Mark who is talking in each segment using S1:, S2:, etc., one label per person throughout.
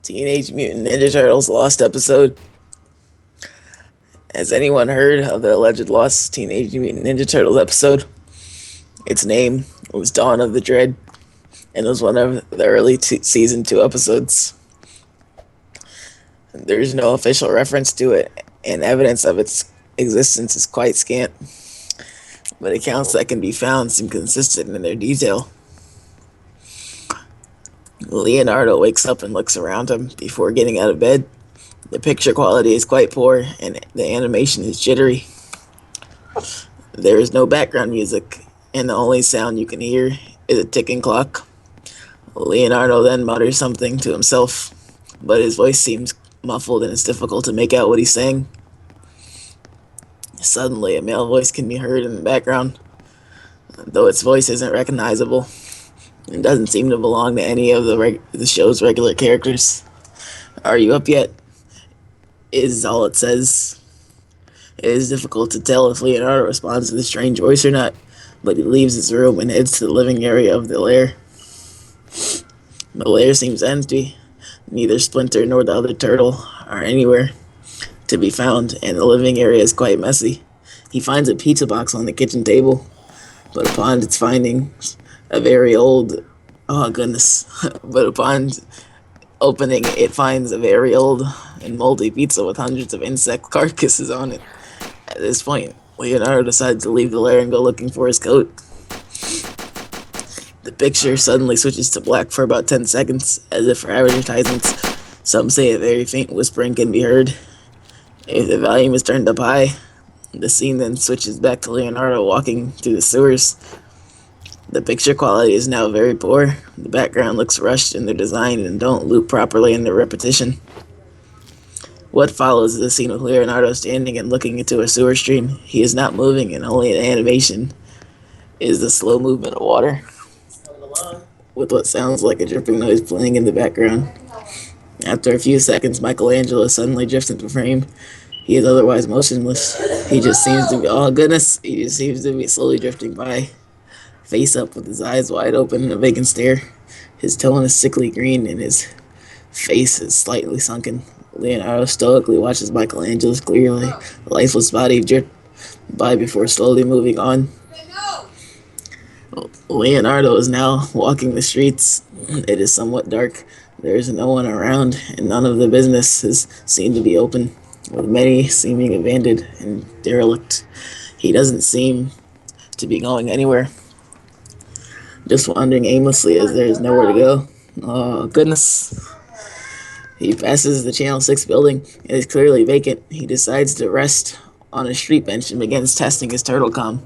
S1: Teenage Mutant Ninja Turtles Lost episode. Has anyone heard of the alleged lost Teenage Mutant Ninja Turtles episode? Its name was Dawn of the Dread, and it was one of the early season 2 episodes. There's no official reference to it, and evidence of its existence is quite scant, but accounts that can be found seem consistent in their detail. Leonardo wakes up and looks around him before getting out of bed. The picture quality is quite poor, and the animation is jittery. There is no background music, and the only sound you can hear is a ticking clock. Leonardo then mutters something to himself, but his voice seems muffled and it's difficult to make out what he's saying. Suddenly, a male voice can be heard in the background, though its voice isn't recognizable. It doesn't seem to belong to any of the show's regular characters. "Are you up yet?" is all it says. It is difficult to tell if Leonardo responds to the strange voice or not, but he leaves his room and heads to the living area of the lair. The lair seems empty. Neither Splinter nor the other turtle are anywhere to be found, and the living area is quite messy. He finds a pizza box on the kitchen table, but upon its finding a very old, oh goodness, but upon opening it finds a very old and moldy pizza with hundreds of insect carcasses on it. At this point, Leonardo decides to leave the lair and go looking for his coat. The picture suddenly switches to black for about 10 seconds, as if for advertisements. Some say a very faint whispering can be heard. If the volume is turned up high, the scene then switches back to Leonardo walking through the sewers. The picture quality is now very poor. The background looks rushed in their design and don't loop properly in their repetition. What follows is a scene with Leonardo standing and looking into a sewer stream. He is not moving, and only an animation is the slow movement of water, with what sounds like a dripping noise playing in the background. After a few seconds, Michelangelo suddenly drifts into frame. He is otherwise motionless. He just seems to be, oh goodness, he just seems to be slowly drifting by, face up with his eyes wide open in a vacant stare. His tone is sickly green and his face is slightly sunken. Leonardo stoically watches Michelangelo's clearly lifeless body drift by before slowly moving on. Leonardo is now walking the streets. It is somewhat dark. There is no one around, and none of the businesses seem to be open, with many seeming abandoned and derelict. He doesn't seem to be going anywhere, just wandering aimlessly as there is nowhere to go. Oh, goodness. He passes the Channel 6 building. It is clearly vacant. He decides to rest on a street bench and begins testing his turtle comm.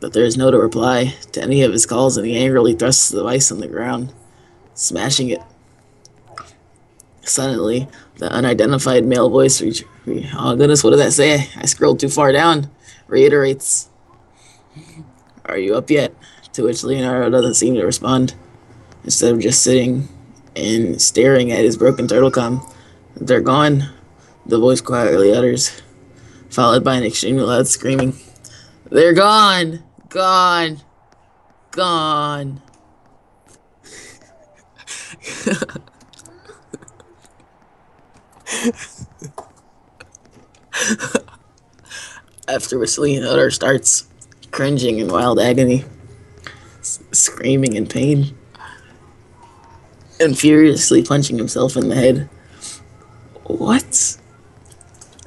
S1: But there is no reply to any of his calls, and he angrily thrusts the device on the ground, smashing it. Suddenly, the unidentified male voice, oh goodness, what did that say? I scrolled too far down, reiterates, "Are you up yet?" To which Leonardo doesn't seem to respond. Instead of just sitting and staring at his broken turtle comm. "They're gone," the voice quietly utters, followed by an extremely loud screaming. "They're gone! Gone! Gone!" After which Leonardo starts cringing in wild agony, screaming in pain, and furiously punching himself in the head. What?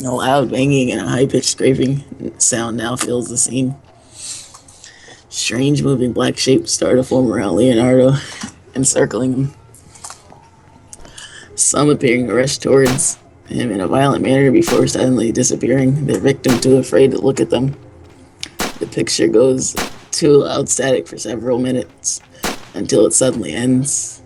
S1: A loud banging and a high-pitched scraping sound now fills the scene. Strange moving black shapes start to form around Leonardo, encircling him. Some appearing to rush towards him in a violent manner before suddenly disappearing, their victim too afraid to look at them. The picture goes to loud static for several minutes, until it suddenly ends.